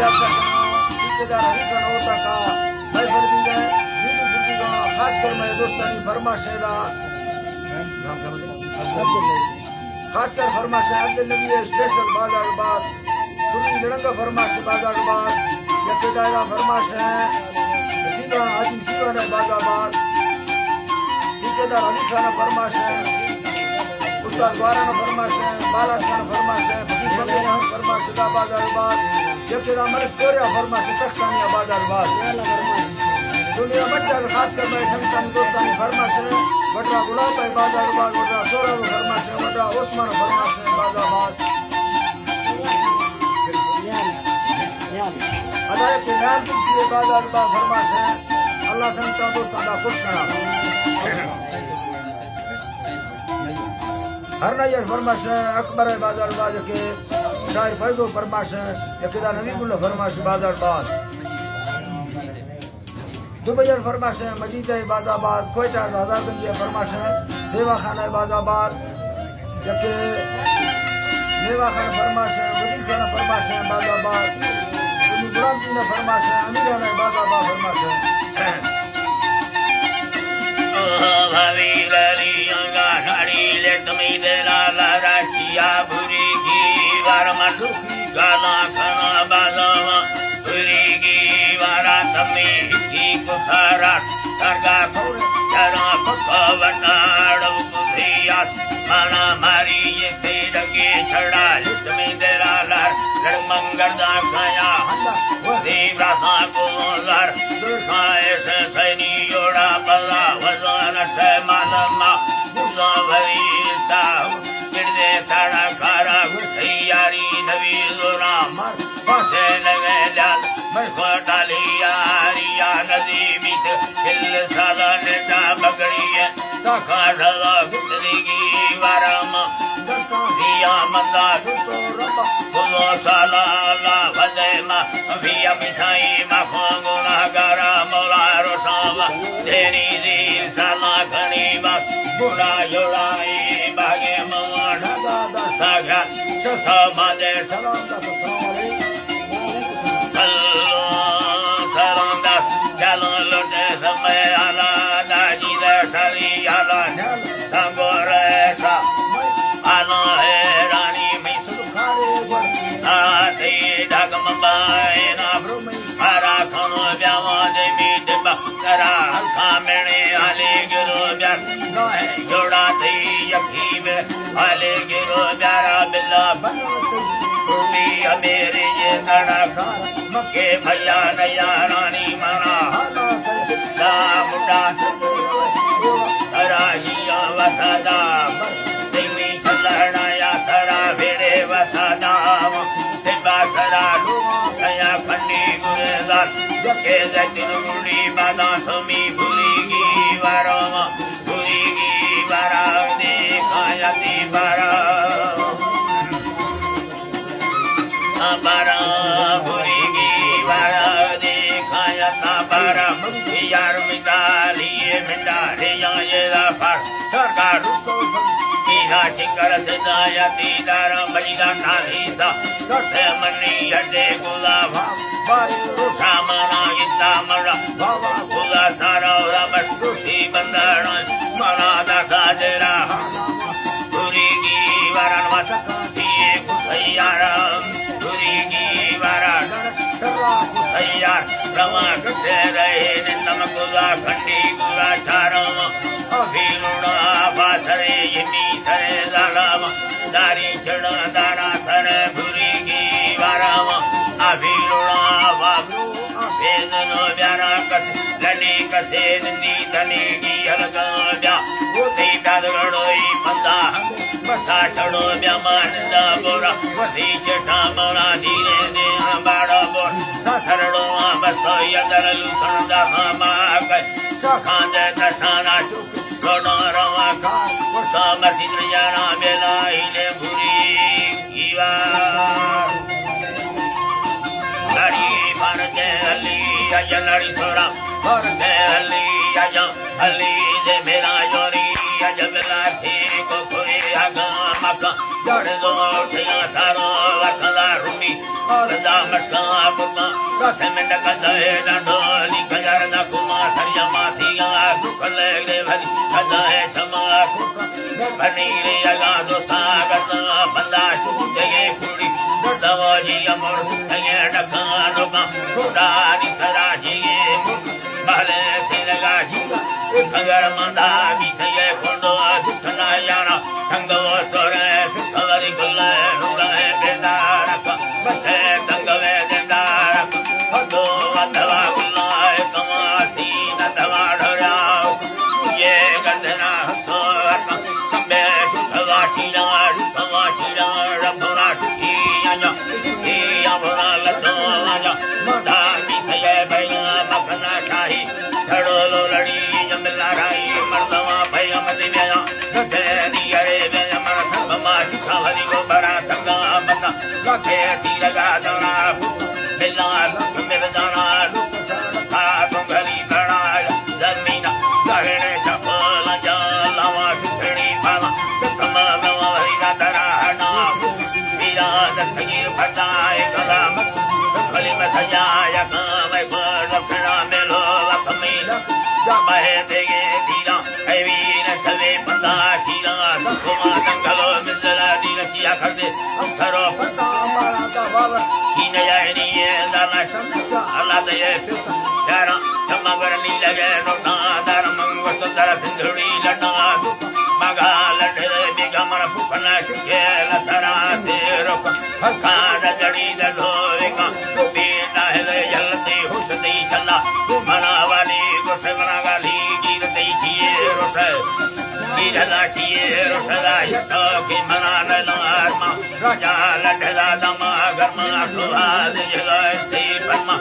ठेकेदार हरीकन होता का भाई फरदी है वीडियो फुर्ती का खास कर मैं दोस्तानी फरमाश है खास कर फरमाश है अब्दुल नबी स्पेशल बाजार बाद तुरी लड़ंगा फरमाश बाजार बाद ठेकेदार फरमाश है सीधा आदि सीधा है बाजार बाद ठेकेदार अली खान फरमाश है उस्ताद वारा फरमाश है बालास खान फरमाश है फरमाश का बाजार बाद ठेकेदार मलिक कोरिया फरमाश तख्तानिया बाजार बाद दुनिया बच्चा खास कर मैं संतान दोस्तानी फरमाश है वड्रा गुलाब है बाजार बाद वड्रा सोरा फरमाश है वड्रा उस्मान फरमाश है बाजार बाद अदारे के नाम की बाजार बाद फरमाश है अल्लाह संतान दोस्तान का खुश करा हर नजर फरमाश है अकबर है बाजार बाद के शायर फैजो फरमाश है यकीदा नबीउल्लाह फरमाश बाजार बाद दुबैर फरमाश है मजीद है बाजाबाद कोयटा हजारगंज फरमाश है सेवा खाना है बाजाबाद यके मेवा खान फरमाश है वजीर खाना फरमाश है बाजाबाद गुलाम जी ने फरमाश है अमीर खाना है बाजाबाद फरमाश है भावी लरी अंगा नाड़ी ले तुम्हें देना लराचिया भूरी की वारमंडू गाना खाना बाजावा भूरी की वारा तमें ही कुसारा सरगा जरा पकवनाड़ो कुभियास माना मारी ये फेड के छड़ा तुम्हें देना लर लड़मंगर दा खाया देवरा सा गोलर दुर्गाए से सैनी योड़ा बला वजन से मालमा बुला भरीस्ता चिड़दे तारा खारा गुस्सियारी नवी जोरा मर पासे लगे लाल मैं खोटाली यारिया नजीमित हिल साला नेता बगड़ी है सखा ढला गुस्सेगी वारम दिया मंदा दुतो रबा बोलो साला ला वजेमा अभिया बिसाई माखोंगुना गारा मोला रोसावा तेरी दी साला खनीबा बुरा योड़ाई बागे मवाड़ा दस्ता घा सथा मादे सलाम दा सलाम चलो लुटे समय आला दाजी दे सरी आला तंगोरेसा आला है रानी में सुखारे आते डगम बायना हरा खनो ब्यावा दे मीत बकरा खामने आले गिरो ब्यार नो है जोड़ा दे यकी में आले गिरो ब्यारा बिल्ला भी मेरे ये तड़का मके भैया नया रानी मना दा मुंडा तराइया वसदा दिल्ली चलना या तरा भेड़े वसदा सिबा सरा लू सया खंडी गुरेदार जके जटिन मुड़ी बादा समी भूलीगी वारमा भूलीगी वारा देखायती वारा बारा भूरीगी बारा देखाया था बारा यार मिटालिए मिटारे ये राफा सरकार उसको कीरा चिंगर से दाया दीदार बलिदा नालीसा सत्य मनी अड्डे गुलाबा बारू सामना इतना मरा बाबा गुला सारा रमस कुर्सी बंदर मना दाखा जरा भूरीगी बारा वाचा ये कुसैयारा यार रवा कटे रहे निंदम गुला खंडी गुला चारम अभिरुणा बासरे यमी सरे जालम दारी चढ़ दारा सरे भूरी की वारम अभिरुणा बाबू भेजनो ब्यारा कस लनी कसे नंदी धनी की हलका ब्या उते प्यादगड़ोई पंदा बसा चढ़ो ब्या मानदा बोरा वधी चटा मोरा धीरे दे बाड़ा बोर सरड़ो बस यदर लुखन दा हमा के सखां दे दसाना चुक लोडो रवा का उस्ता मस्जिद यारा बेला इले भूरी ईवा लड़ी भर के अली या लड़ी सोरा भर के अली या अली दे मेरा योरी जब लासी को पूरी आगा मका जड़ दो ठिया थारो वखला रूमी और दा मस्का डंडोली गजर दा कुमा सरिया मासिया कुकले ले भरी खजाए छमा बनी रे अगा दोस्ता करना बंदा जगे कुड़ी दवाजी अमर ये डका लोगा कुडानी सराजी बाले से लगा जी अगर मंदा भी थे कोंडो सुना याना तंगो सोरे सुखवरी गुल्ले रुले बेदार बसे तंगवे देदार दो अधवा गुल्ले कमासी नधवा ढराओ ये गंधना सोर संबे सुखवाशीला रबुरा की आजा ये अबुरा लतो आजा मंदा भी थे भैया मखना शाही छड़ो लो लड़ी जमला राई मर्दवा भैया मदिया गधेरी अरे वे अमर संगमा चिखावरी को बड़ा तंगा बंदा लाखे तीर लगा दाना बिल्ला मेरे दाना था तुंगरी बड़ा जमीना गहने चपल जलावा छुड़ी पाला सकमा नवारी का दराना वीरा दत्तगीर फटाए कलाम खली में सजाया काम पर रखना मेलो कमीला जाबे देगे दीरा वीर सवे बंदा चीरा कुमा दंगलो मिलला दीरा चिया कर दे थरो पता हमारा का बाबा की न जानी ये दाना समझा अल्लाह दे यारा समगर नी लगे नोटा दर मंग वसुंधरा सिंधुड़ी लटा मगा लटे बिगमर फुकना के लसरा से रोक हकार जड़ी दलोगा बेटा है जलती हुसदी चला मनावाली गुसमना वाली गिरती छिए रोसे गिरला छिए रोसला तो के मनाना लामा राजा लटला दमा गरमा सुहाद जला स्थिर परमा